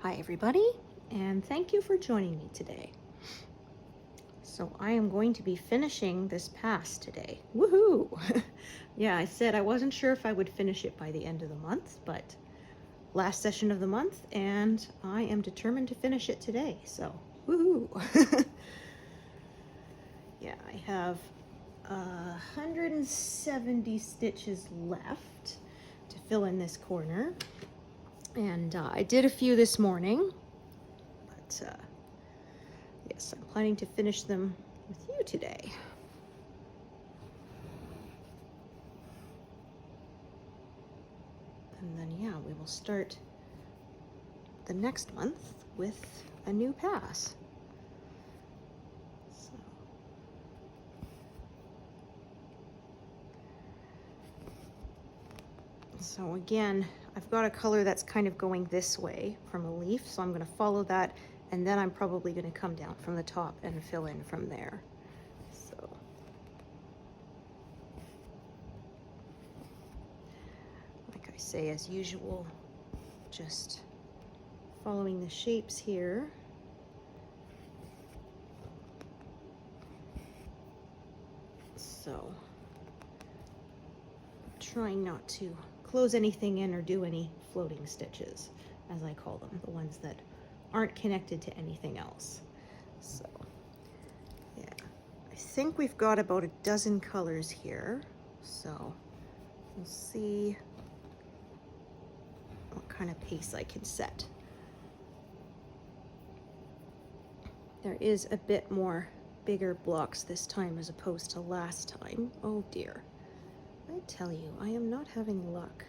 Hi everybody, and thank you for joining me today. So I am going to be finishing this pass today. Woohoo! Yeah, I said I wasn't sure if I would finish it by the end of the month, but last session of the month, and I am determined to finish it today, so woohoo! Yeah, I have 170 stitches left to fill in this corner, and I did a few this morning, but yes, I'm planning to finish them with you today. And then, yeah, we will start the next month with a new pass. So again, I've got a color that's kind of going this way from a leaf, so I'm going to follow that, and then I'm probably going to come down from the top and fill in from there. So like I say, as usual, just following the shapes here. So trying not to close anything in or do any floating stitches, as I call them, the ones that aren't connected to anything else. So yeah, I think we've got about a dozen colors here, so we'll see what kind of pace I can set. There is a bit more bigger blocks this time as opposed to last time. Oh dear, I tell you, I am not having luck.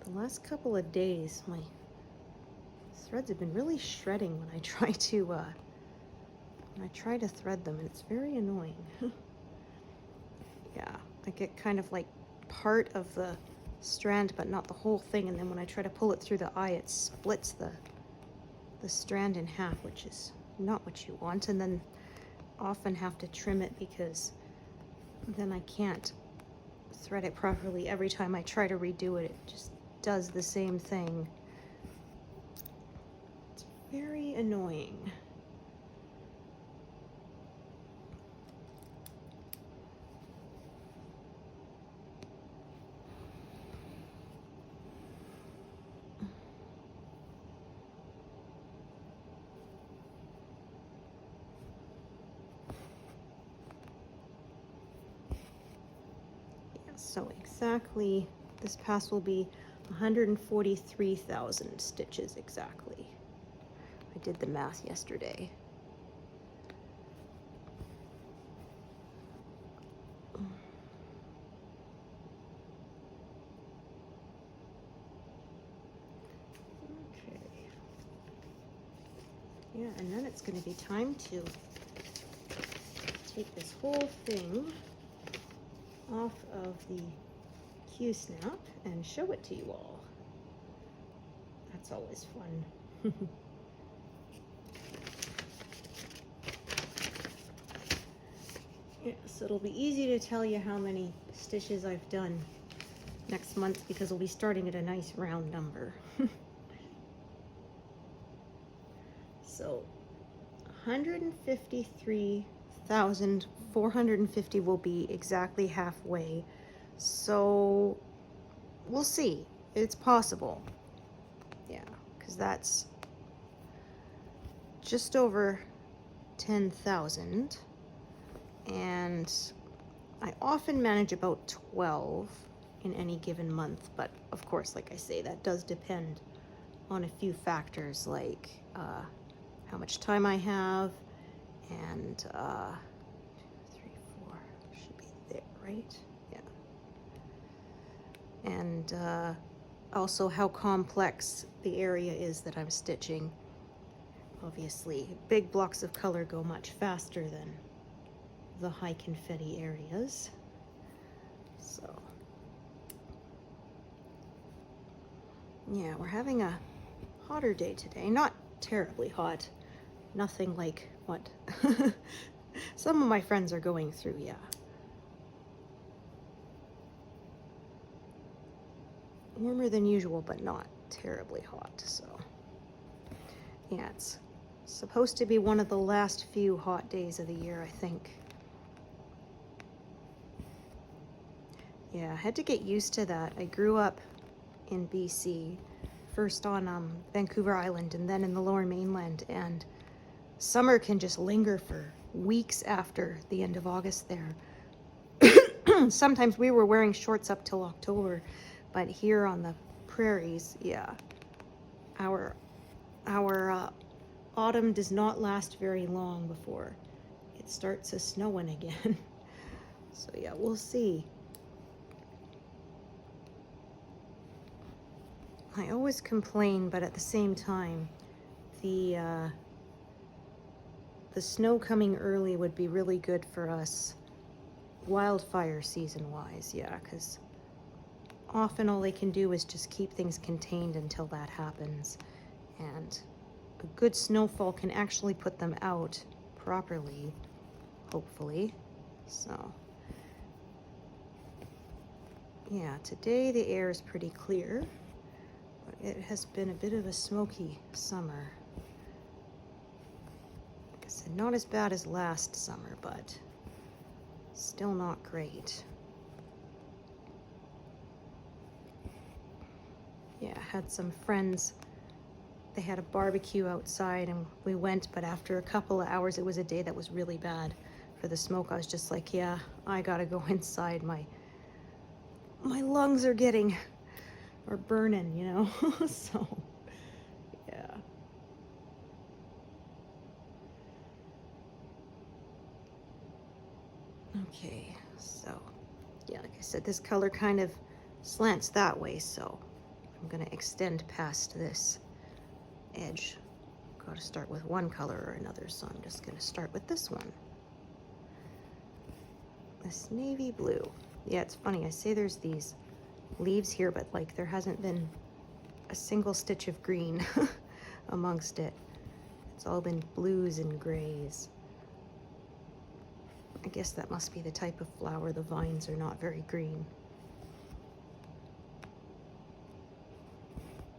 The last couple of days, my threads have been really shredding when I try to thread them, and it's very annoying. Yeah, I get kind of like part of the strand, but not the whole thing, and then when I try to pull it through the eye, it splits the strand in half, which is not what you want, and then often have to trim it because then I can't thread it properly. Every time I try to redo it, it just does the same thing. It's very annoying. So exactly, this pass will be 143,000 stitches exactly. I did the math yesterday. Okay. Yeah, and then it's going to be time to take this whole thing off of the Q-snap and show it to you all. That's always fun. Yes, it'll be easy to tell you how many stitches I've done next month because we'll be starting at a nice round number. So 153,450 will be exactly halfway. So we'll see. It's possible. Yeah, because that's just over 10,000. And I often manage about 12 in any given month, but of course, like I say, that does depend on a few factors like how much time I have, and 2, 3, 4 should be there, right? Yeah. And also how complex the area is that I'm stitching. Obviously, big blocks of color go much faster than the high confetti areas. So yeah, we're having a hotter day today. Not terribly hot. Nothing like what some of my friends are going through, yeah. Warmer than usual, but not terribly hot, so. Yeah, it's supposed to be one of the last few hot days of the year, I think. Yeah, I had to get used to that. I grew up in BC, first on Vancouver Island and then in the Lower Mainland, and summer can just linger for weeks after the end of August there. Sometimes we were wearing shorts up till October, but here on the prairies, yeah, our autumn does not last very long before it starts a snowing again. So yeah, we'll see. I always complain, but at the same time, the snow coming early would be really good for us wildfire season wise, yeah, because often all they can do is just keep things contained until that happens, and a good snowfall can actually put them out properly, hopefully. So yeah, today the air is pretty clear, but it has been a bit of a smoky summer. Like I said, not as bad as last summer, but still not great. Yeah, I had some friends, they had a barbecue outside and we went, but after a couple of hours, it was a day that was really bad for the smoke. I was just like, yeah, I gotta go inside. My lungs are burning, you know? So, yeah. Okay, so, yeah, like I said, this color kind of slants that way, so I'm gonna extend past this edge. Got to start with one color or another, so I'm just gonna start with this one. This navy blue. Yeah, it's funny, I say there's these leaves here, but like there hasn't been a single stitch of green amongst it. It's all been blues and grays. I guess that must be the type of flower. The vines are not very green.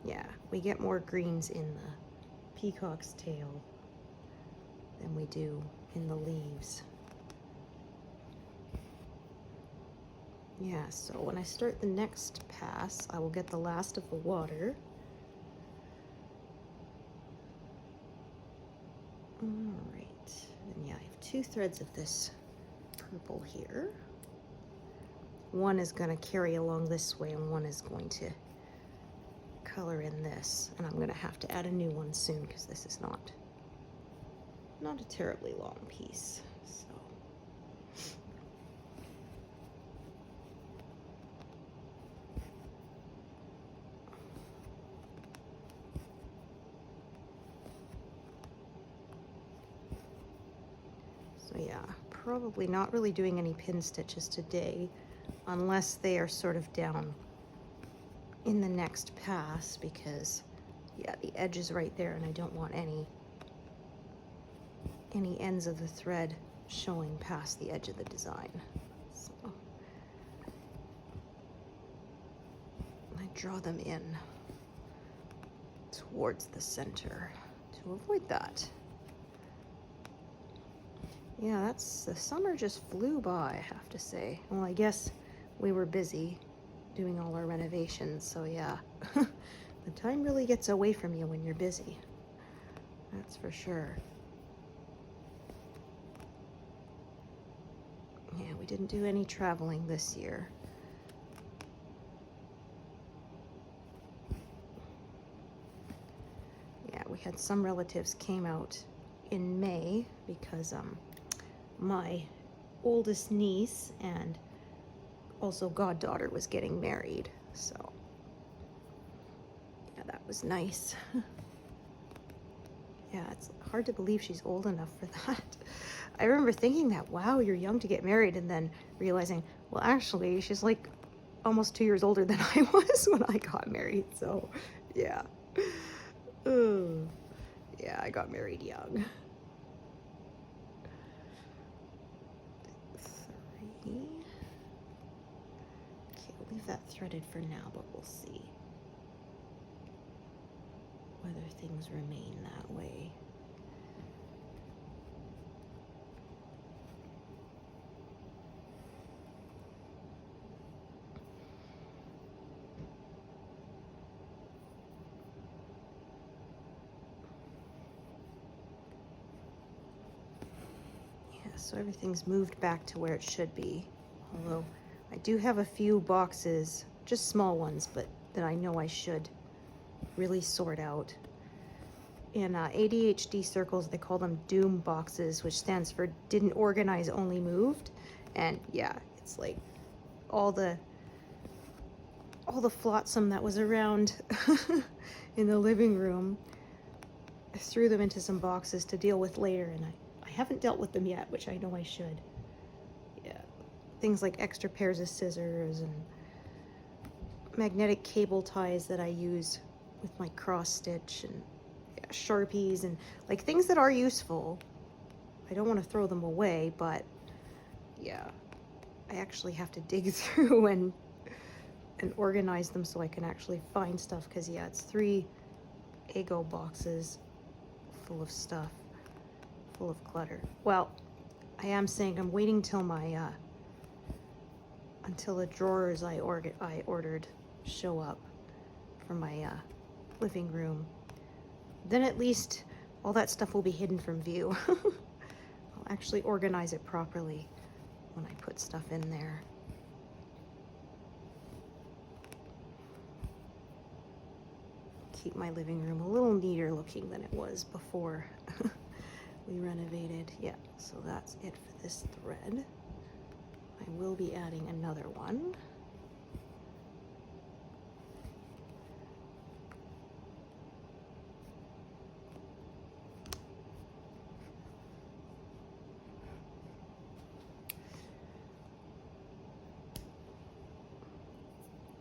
Yeah, we get more greens in the peacock's tail than we do in the leaves. Yeah, so when I start the next pass, I will get the last of the water. All right, and yeah, I have 2 threads of this purple here. One is going to carry along this way and one is going to color in this, and I'm going to have to add a new one soon because this is not a terribly long piece. So yeah, probably not really doing any pin stitches today unless they are sort of down in the next pass, because yeah, the edge is right there and I don't want any ends of the thread showing past the edge of the design. So I draw them in towards the center to avoid that. Yeah, the summer just flew by, I have to say. Well, I guess we were busy doing all our renovations, so yeah. The time really gets away from you when you're busy. That's for sure. Yeah, we didn't do any traveling this year. Yeah, we had some relatives came out in May because my oldest niece and also goddaughter was getting married, so yeah, that was nice. Yeah, it's hard to believe she's old enough for that. I remember thinking that, wow, you're young to get married, and then realizing, well, actually, she's like almost 2 years older than I was when I got married, so yeah. Yeah, I got married young. 3. Okay, we'll leave that threaded for now, but we'll see. whether things remain that way. So everything's moved back to where it should be, although I do have a few boxes, just small ones, but that I know I should really sort out. In ADHD circles, they call them DOOM boxes, which stands for didn't organize, only moved. And yeah, it's like all the flotsam that was around in the living room. I threw them into some boxes to deal with later, and I haven't dealt with them yet, which I know I should. Yeah, things like extra pairs of scissors and magnetic cable ties that I use with my cross stitch, and yeah, Sharpies, and like things that are useful. I don't want to throw them away, but yeah, I actually have to dig through and organize them so I can actually find stuff, because yeah, it's 3 Ego boxes full of stuff. Full of clutter. Well, I am saying I'm waiting till my until the drawers I ordered show up for my living room. Then at least all that stuff will be hidden from view. I'll actually organize it properly when I put stuff in there. Keep my living room a little neater looking than it was before we renovated. Yeah, so that's it for this thread. I will be adding another one.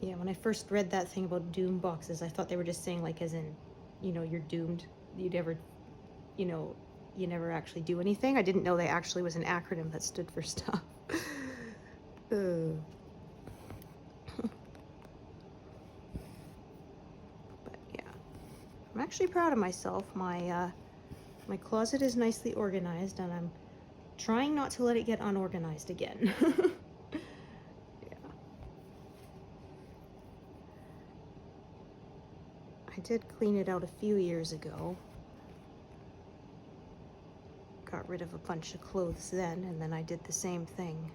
Yeah, when I first read that thing about doom boxes, I thought they were just saying, like, as in, you know, you're doomed. You'd ever, you know, you never actually do anything. I didn't know they actually was an acronym that stood for stuff. But yeah, I'm actually proud of myself. My my closet is nicely organized, and I'm trying not to let it get unorganized again. Yeah. I did clean it out a few years ago. Got rid of a bunch of clothes then, and then I did the same thing,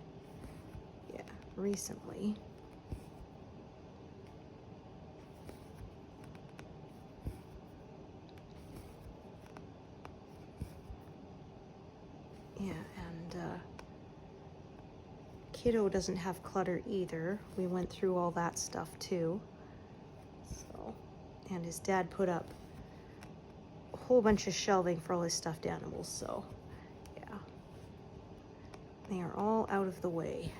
yeah, recently. Yeah, and kiddo doesn't have clutter either. We went through all that stuff too. So, and his dad put up a whole bunch of shelving for all his stuffed animals, so they are all out of the way.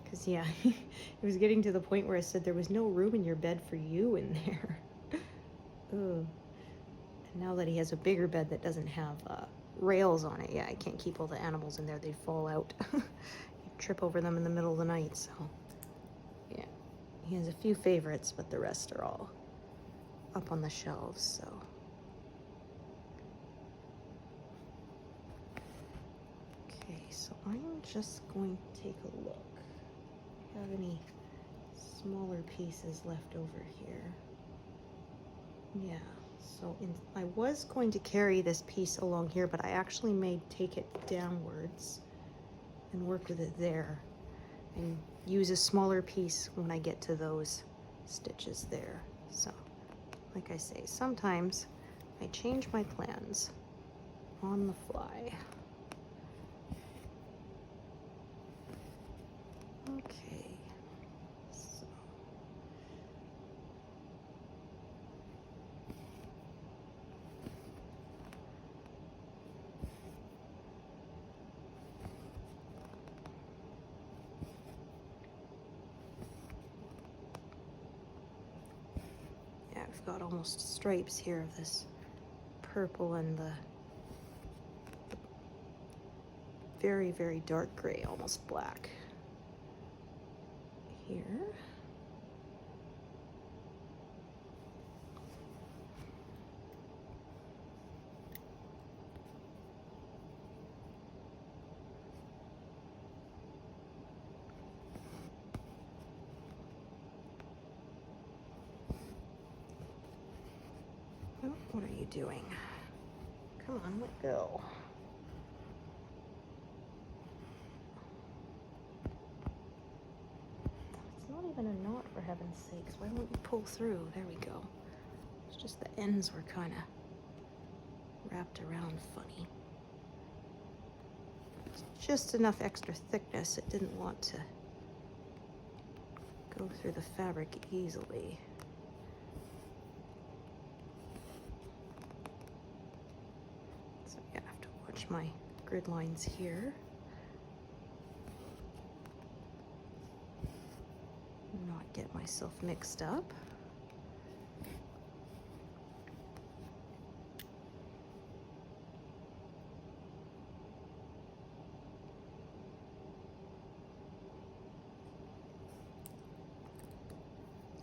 Because, yeah, it was getting to the point where I said there was no room in your bed for you in there. Ugh. And now that he has a bigger bed that doesn't have rails on it, yeah, I can't keep all the animals in there. They'd fall out. You trip over them in the middle of the night, so, yeah. He has a few favorites, but the rest are all up on the shelves, so. So I'm just going to take a look. Do I have any smaller pieces left over here? Yeah, so I was going to carry this piece along here, but I actually may take it downwards and work with it there and use a smaller piece when I get to those stitches there. So, like I say, sometimes I change my plans on the fly. Okay, so yeah, I've got almost stripes here of this purple and the very, very dark gray, almost black. Here. Oh, what are you doing? Come on, let go. It's not even a knot, for heaven's sakes. Why won't you pull through? There we go. It's just the ends were kind of wrapped around funny. It's just enough extra thickness. It didn't want to go through the fabric easily. So yeah, I have to watch my grid lines here. Not get myself mixed up.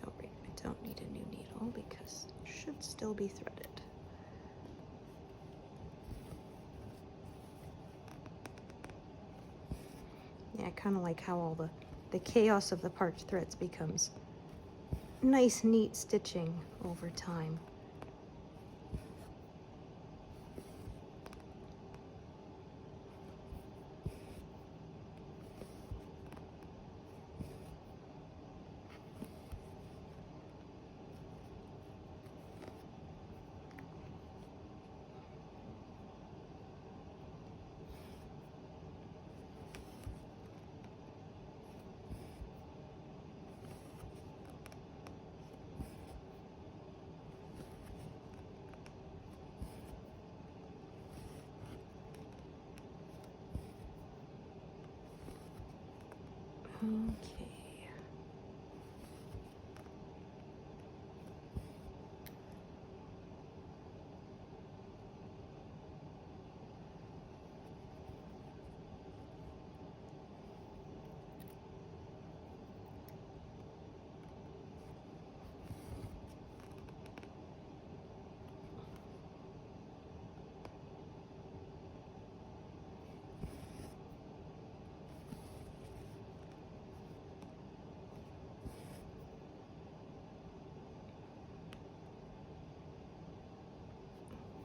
Oh wait, I don't need a new needle because it should still be threaded. Yeah, I kind of like how all the chaos of the parched threads becomes nice, neat stitching over time. Okay.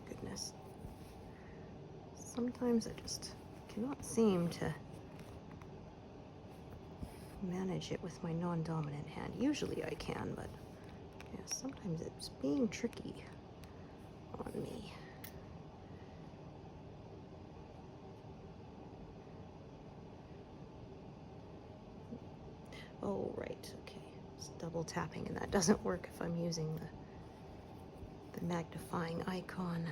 Goodness. Sometimes I just cannot seem to manage it with my non-dominant hand. Usually I can, but yeah, sometimes it's being tricky on me. Oh, right, okay. It's double tapping, and that doesn't work if I'm using the magnifying icon.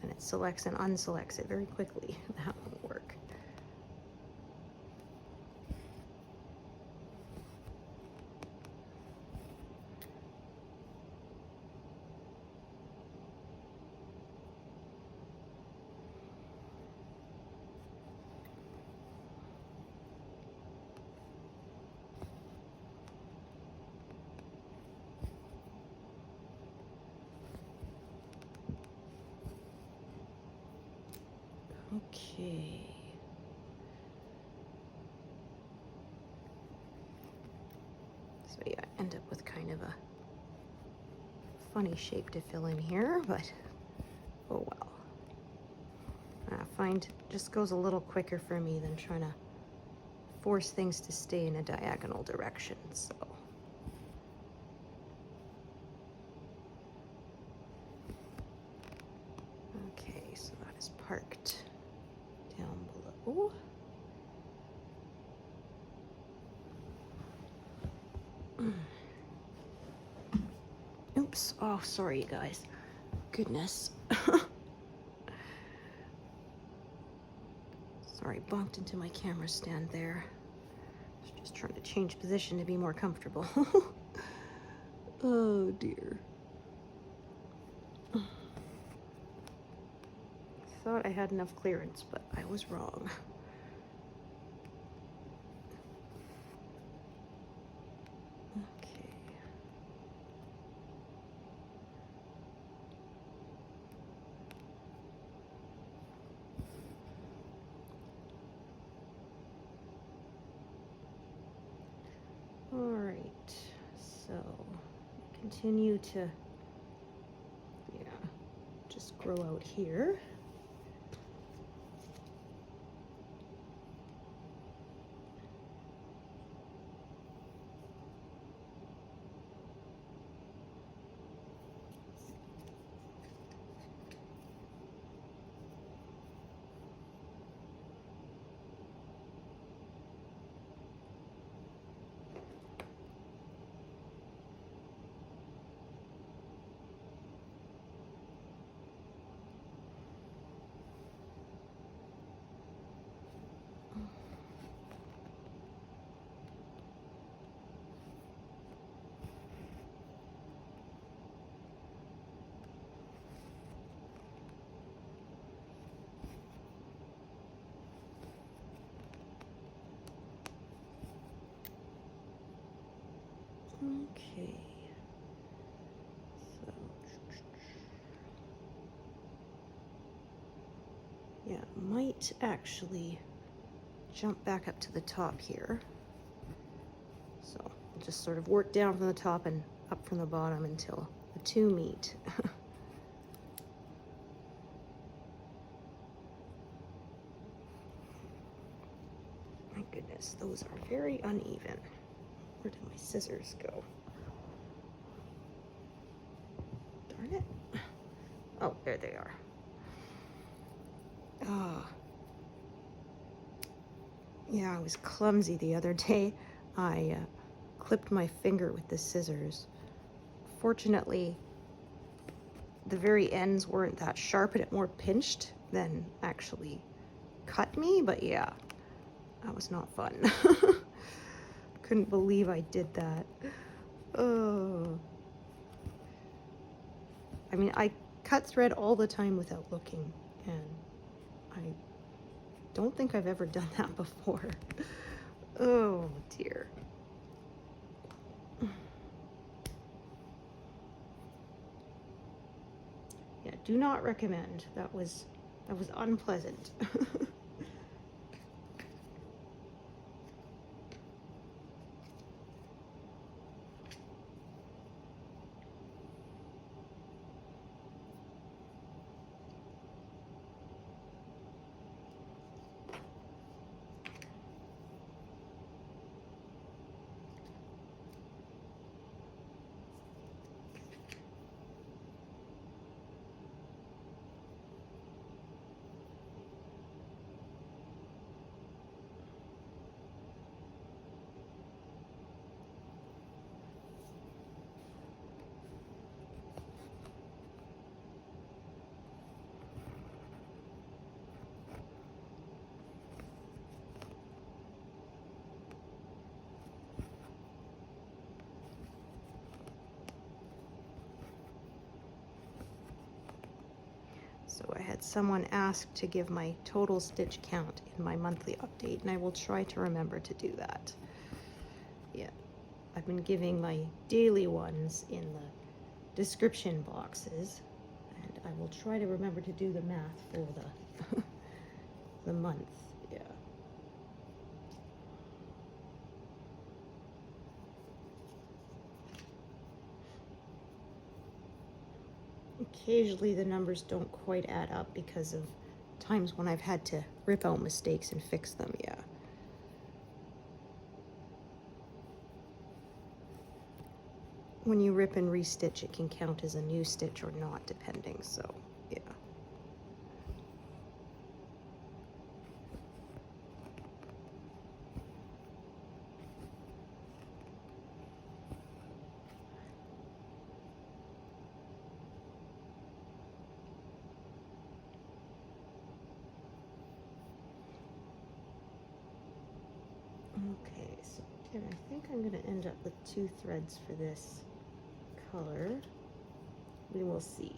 And it selects and unselects it very quickly. That won't work. Okay. So yeah, I end up with kind of a funny shape to fill in here, but oh well. I find it just goes a little quicker for me than trying to force things to stay in a diagonal direction, so. Okay, so that is parked down below. Oops, oh, sorry you guys. Goodness. Sorry, bumped into my camera stand there. I was just trying to change position to be more comfortable. Oh dear. Thought I had enough clearance, but I was wrong. Okay. All right, so you continue to, just grow out here. Okay, so yeah, might actually jump back up to the top here. So I'll just sort of work down from the top and up from the bottom until the two meet. My goodness, those are very uneven. Where did my scissors go? Darn it. Oh, there they are. Ah. Yeah, I was clumsy the other day. I clipped my finger with the scissors. Fortunately, the very ends weren't that sharp and it more pinched than actually cut me, but yeah, that was not fun. Couldn't believe I did that. Oh. I mean, I cut thread all the time without looking, and I don't think I've ever done that before. Oh dear. Yeah, do not recommend. That was unpleasant. So I had someone ask to give my total stitch count in my monthly update, and I will try to remember to do that. Yeah, I've been giving my daily ones in the description boxes, and I will try to remember to do the math for the the month. Yeah. Occasionally the numbers don't quite add up because of times when I've had to rip out mistakes and fix them, yeah. When you rip and restitch, it can count as a new stitch or not, depending, so yeah. Okay, so again, I think I'm going to end up with 2 threads for this color. We will see.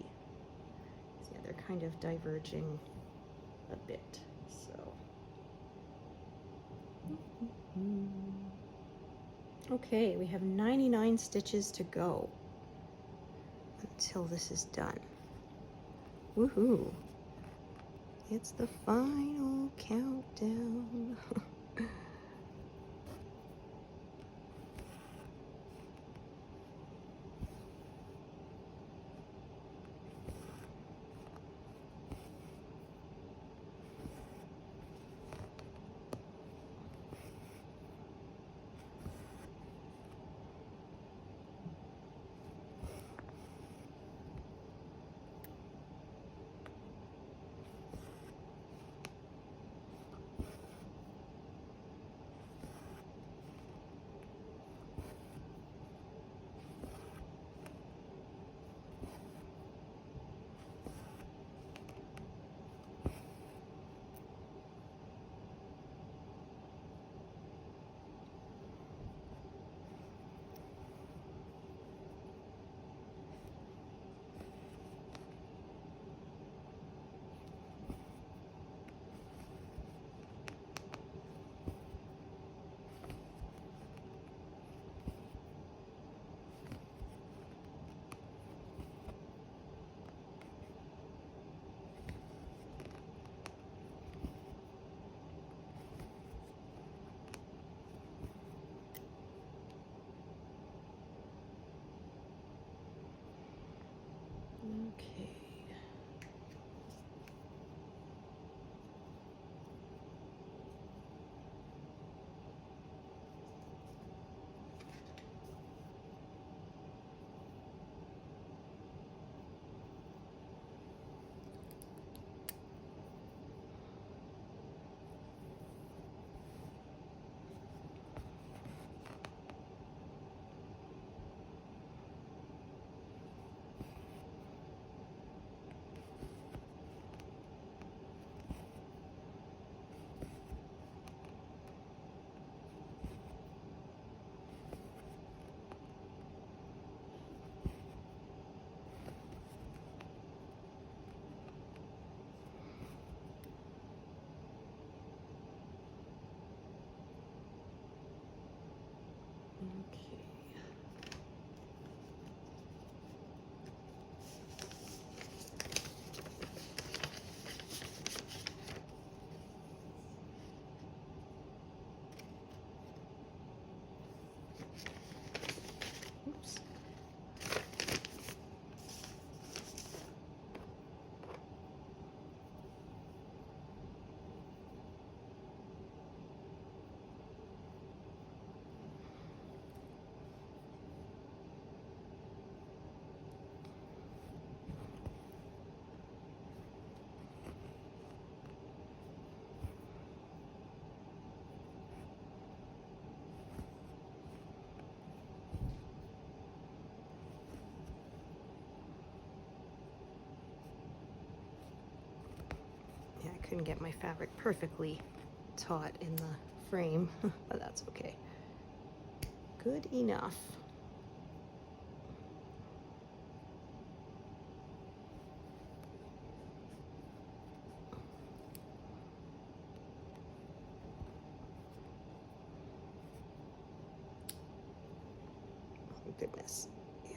So yeah, they're kind of diverging a bit, so. Okay, we have 99 stitches to go until this is done. Woohoo! It's the final countdown. Okay. Okay. Oops. Yeah, I couldn't get my fabric perfectly taut in the frame, but that's okay. Good enough. Oh, goodness. Yeah,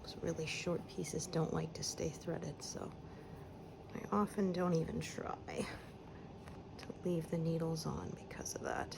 those really short pieces don't like to stay threaded, so I often don't even try to leave the needles on because of that.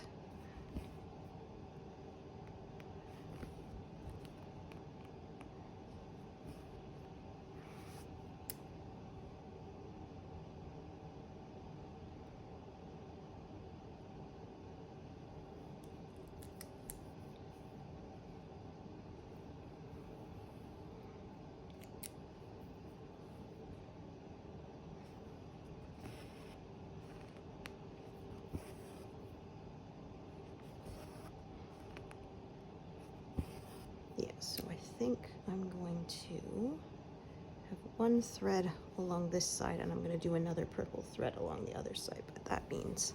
Yeah, so I think I'm going to have one thread along this side and I'm going to do another purple thread along the other side, but that means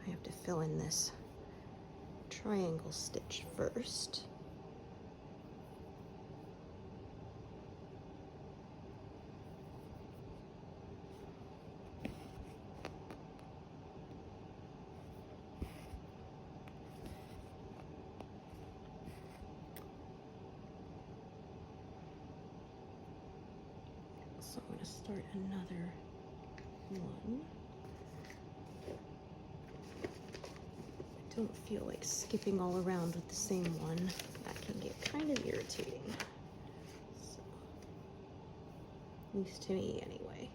I have to fill in this triangle stitch first. So I'm going to start another one. I don't feel like skipping all around with the same one. That can get kind of irritating. So, at least to me anyway.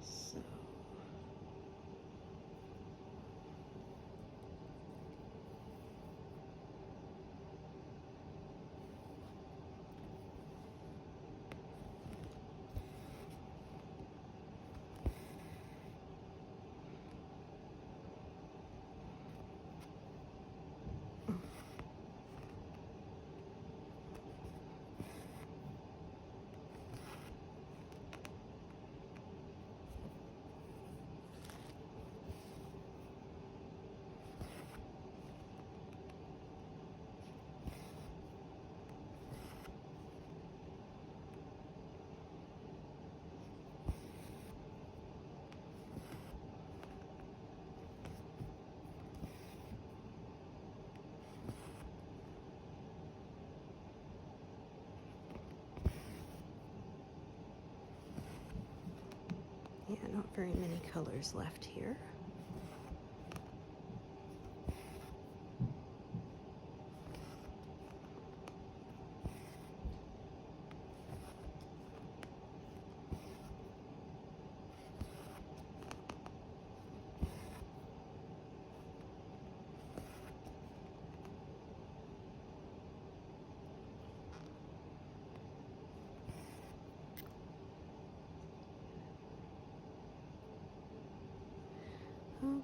So very many colors left here.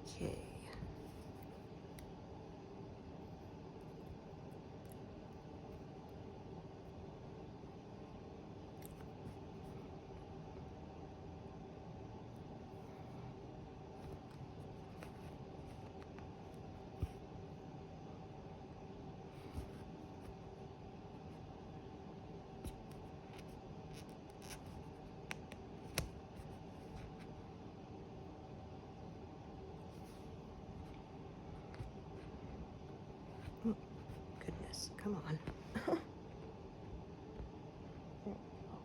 Okay. Oh, goodness, come on. There we go.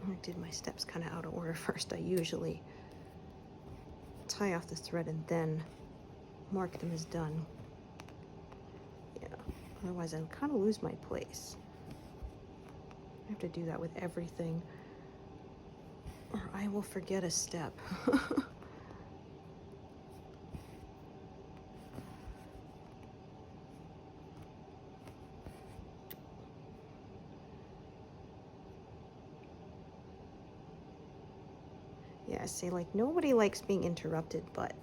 I did my steps kind of out of order first. I usually tie off the thread and then mark them as done. Yeah, otherwise I'll kind of lose my place. I have to do that with everything, or I will forget a step. Yeah, I say, like, nobody likes being interrupted, but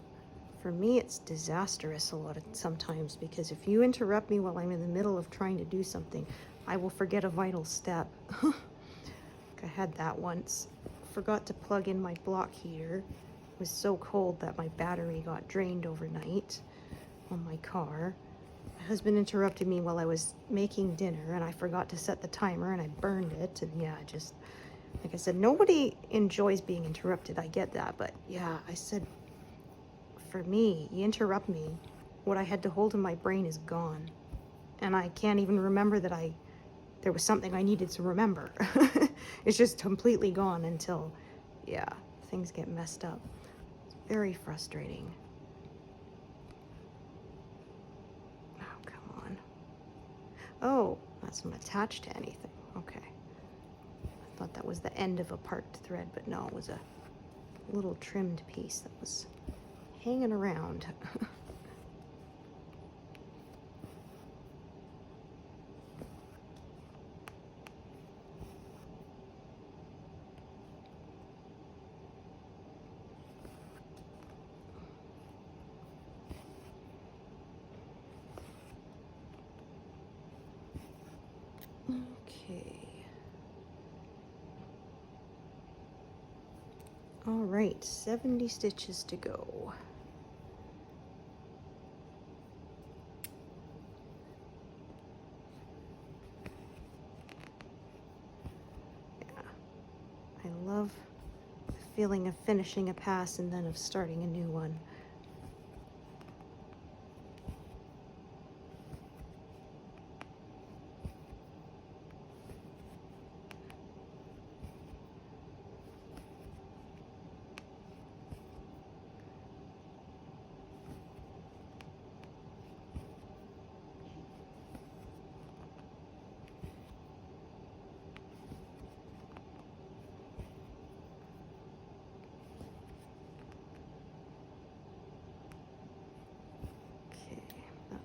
for me it's disastrous sometimes, because if you interrupt me while I'm in the middle of trying to do something, I will forget a vital step. I had that once. Forgot to plug in my block heater. It was so cold that my battery got drained overnight on my car. My husband interrupted me while I was making dinner, and I forgot to set the timer, and I burned it. And yeah, just like I said, nobody enjoys being interrupted. I get that, but yeah, I said, for me, you interrupt me, what I had to hold in my brain is gone, and I can't even remember that there was something I needed to remember. It's just completely gone until, yeah, things get messed up. It's very frustrating. Oh, come on. Oh, that's not attached to anything. Okay. I thought that was the end of a parked thread, but no, it was a little trimmed piece that was hanging around. Okay. All right, 70 stitches to go. Yeah, I love the feeling of finishing a pass and then of starting a new one.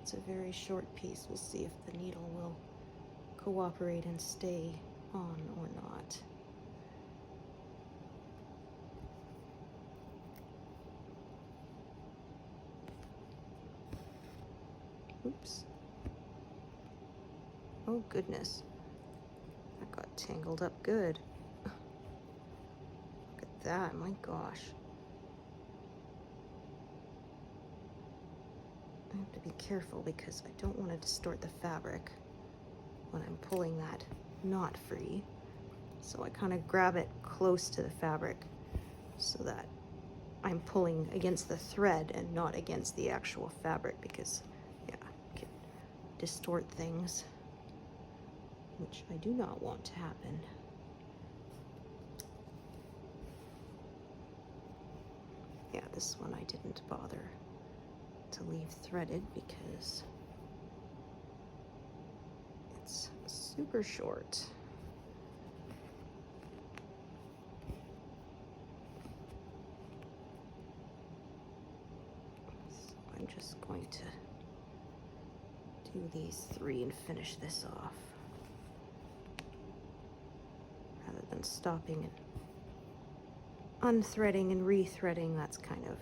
It's a very short piece. We'll see if the needle will cooperate and stay on or not. Oops. Oh goodness. That got tangled up good. Look at that, my gosh. I have to be careful because I don't want to distort the fabric. when I'm pulling that knot free. So I kind of grab it close to the fabric so that I'm pulling against the thread and not against the actual fabric, because yeah, it can distort things, which I do not want to happen. Yeah, this one I didn't bother to leave threaded because it's super short. So I'm just going to do these 3 and finish this off, rather than stopping and unthreading and rethreading. That's kind of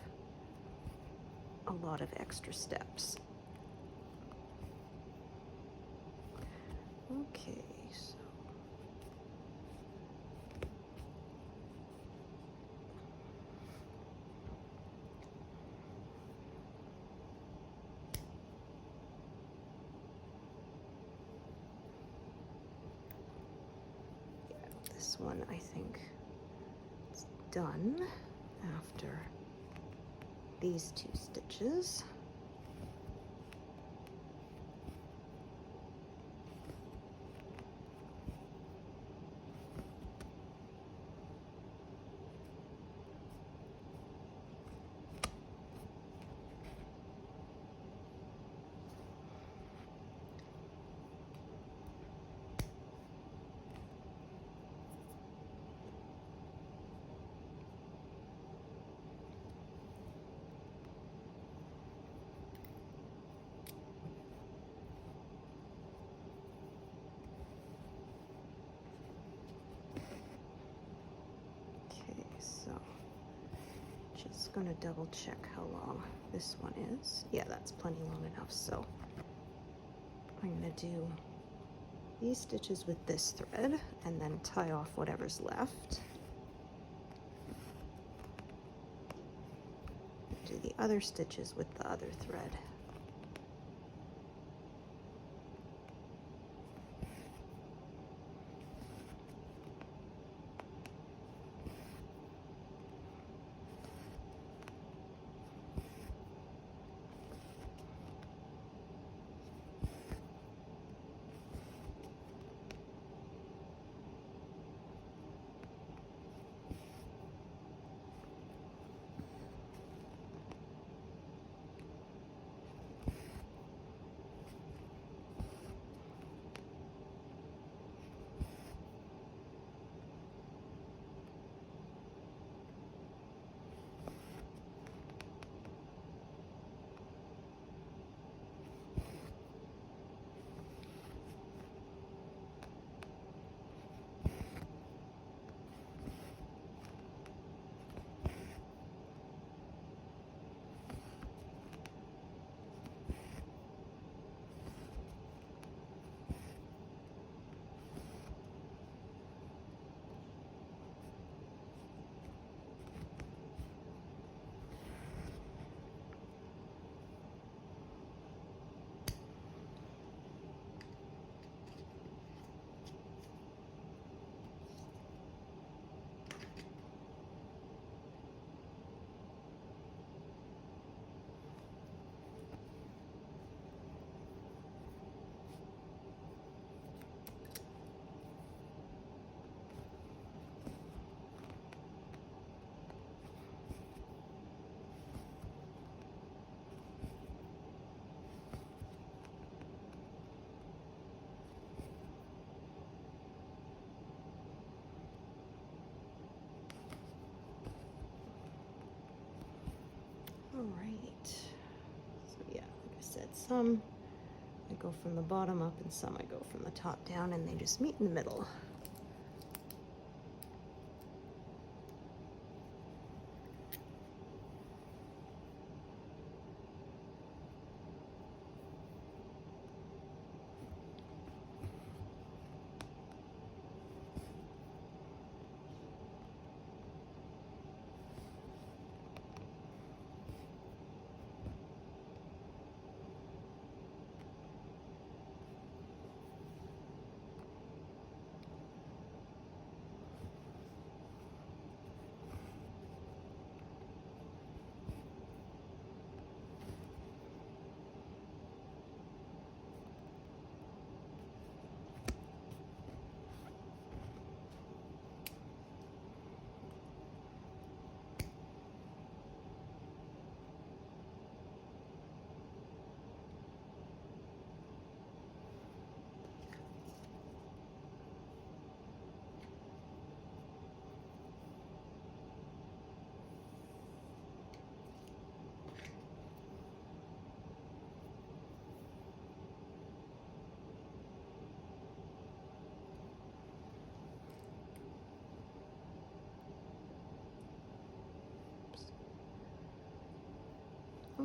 a lot of extra steps. Okay, so yeah, this one I think is done after these 2 stitches. Just gonna double check how long this one is. Yeah, that's plenty long enough. So I'm gonna do these stitches with this thread and then tie off whatever's left. Do the other stitches with the other thread. All right, so yeah, like I said, some I go from the bottom up and some I go from the top down, and they just meet in the middle.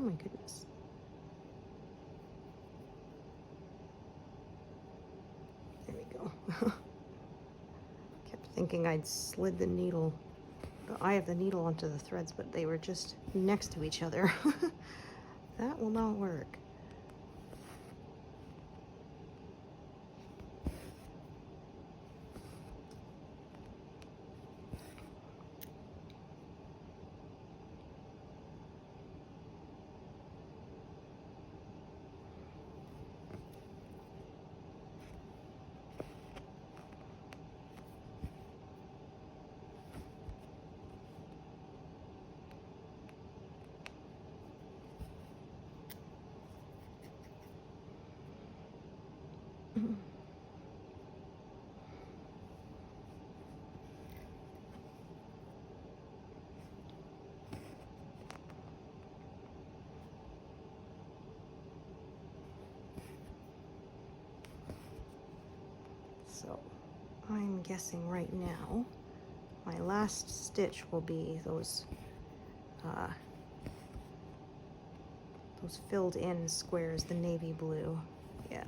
my goodness. There we go. Kept thinking I'd slid the needle, the eye of the needle onto the threads, but they were just next to each other. That will not work. So I'm guessing right now my last stitch will be those filled in squares, the navy blue. Yeah.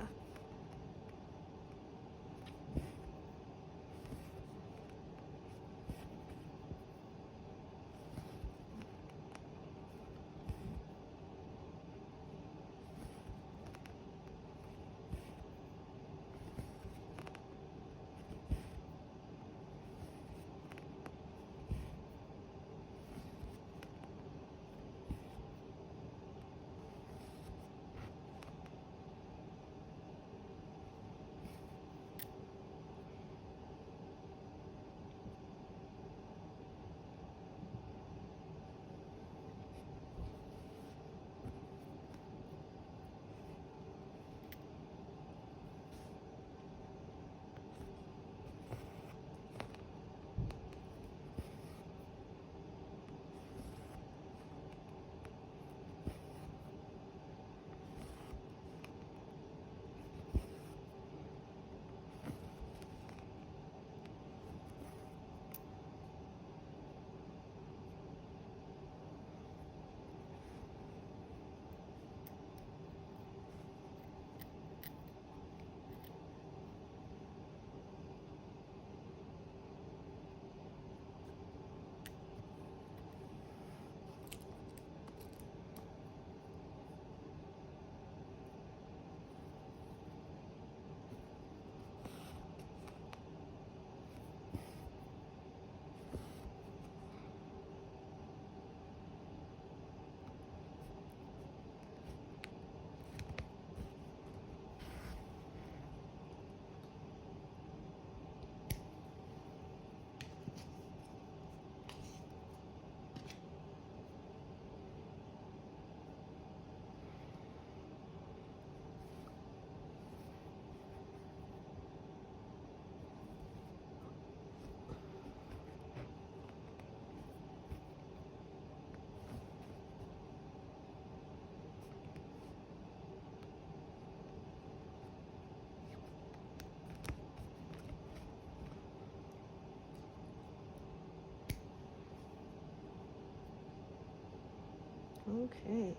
Okay,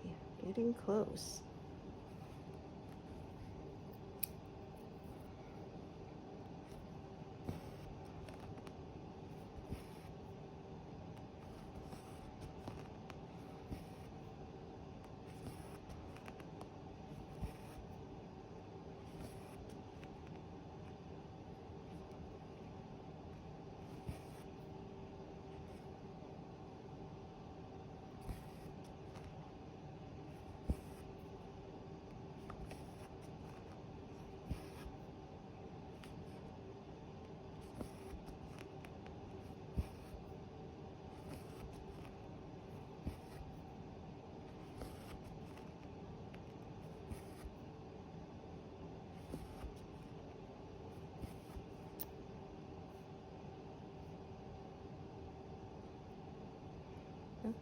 getting close.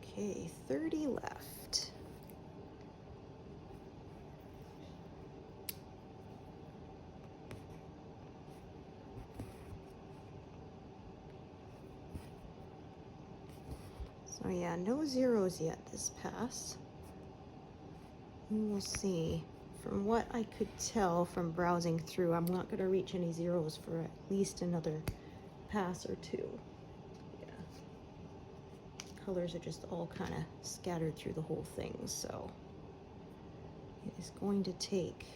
Okay, 30 left. So yeah, no zeros yet this pass. We will see. From what I could tell from browsing through, I'm not going to reach any zeros for at least another pass or two. Yeah. Colors are just all kind of scattered through the whole thing, so it is going to take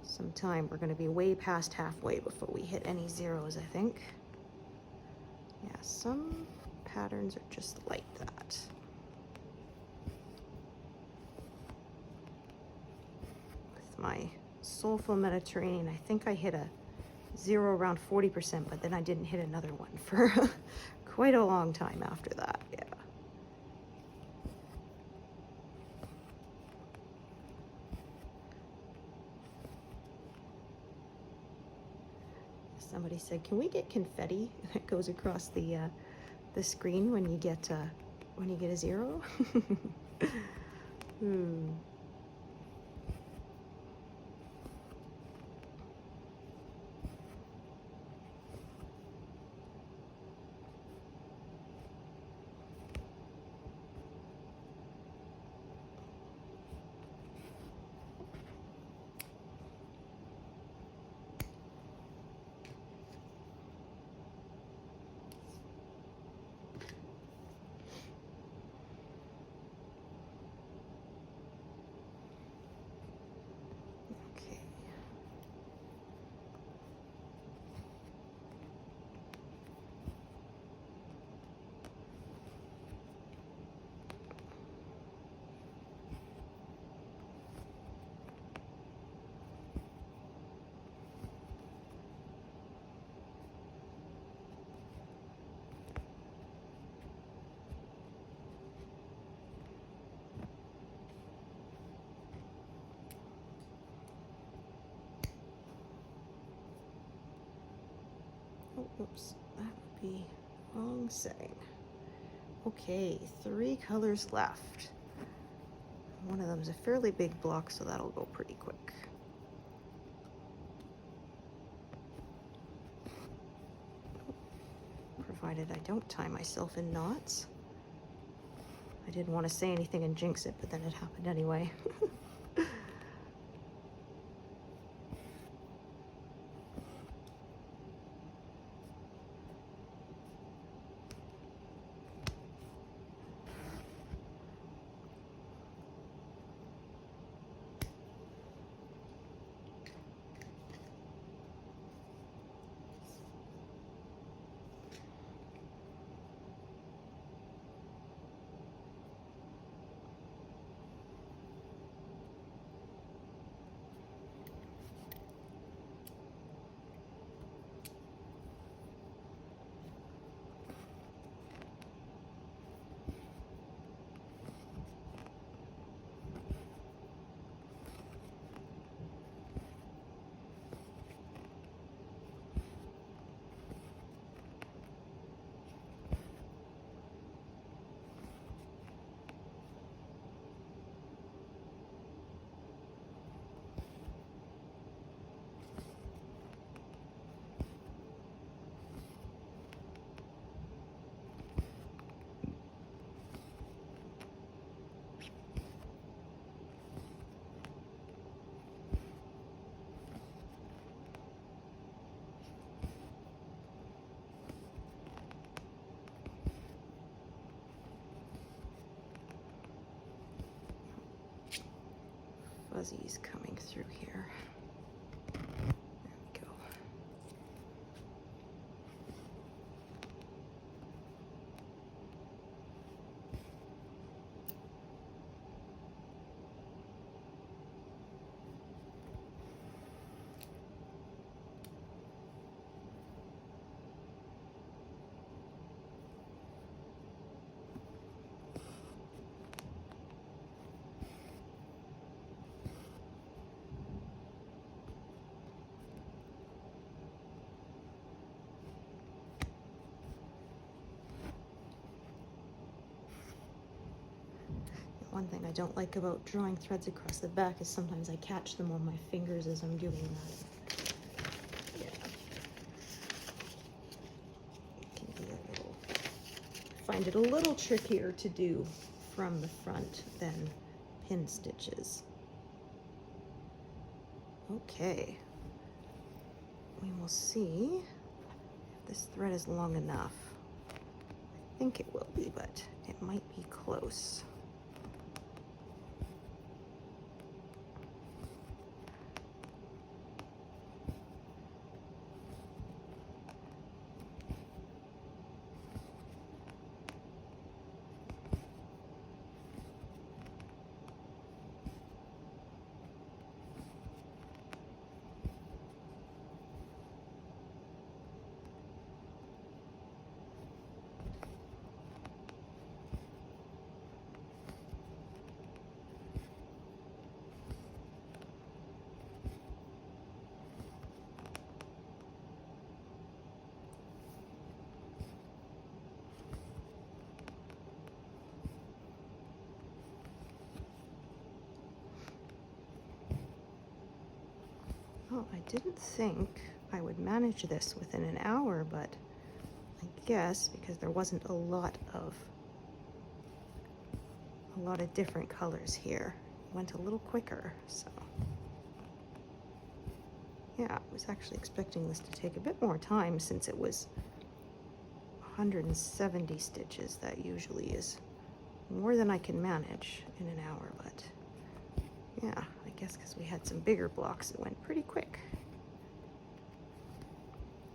some time. We're going to be way past halfway before we hit any zeros, I think. Yeah, some patterns are just like that. My Soulful Mediterranean, I think I hit a zero around 40%, but then I didn't hit another one for quite a long time after that. Yeah. Somebody said, "Can we get confetti that goes across the screen when you get a zero?" Oops, that would be wrong setting. Okay, 3 colors left. One of them is a fairly big block, so that'll go pretty quick. Provided I don't tie myself in knots. I didn't want to say anything and jinx it, but then it happened anyway. Fuzzies coming through here. There we go. One thing I don't like about drawing threads across the back is sometimes I catch them on my fingers as I'm doing that. Yeah. Can be a little, find it a little trickier to do from the front than pin stitches. Okay, we will see if this thread is long enough. I think it will be, but it might be close. Well, I didn't think I would manage this within an hour, but I guess because there wasn't a lot of different colors here, it went a little quicker. So yeah, I was actually expecting this to take a bit more time since it was 170 stitches. That usually is more than I can manage in an hour, but yeah, I guess because we had some bigger blocks, it went pretty quick.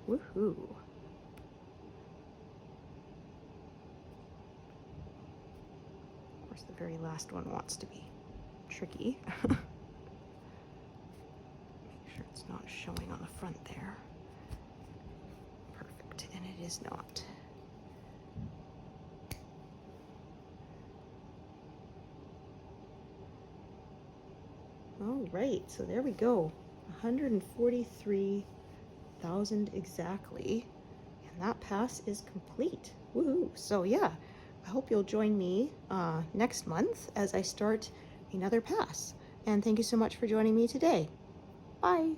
Woohoo! Of course, the very last one wants to be tricky. Make sure it's not showing on the front there. Perfect, and it is not. All right, so there we go, 143,000 exactly, and that pass is complete. Woohoo! So yeah, I hope you'll join me next month as I start another pass. And thank you so much for joining me today. Bye.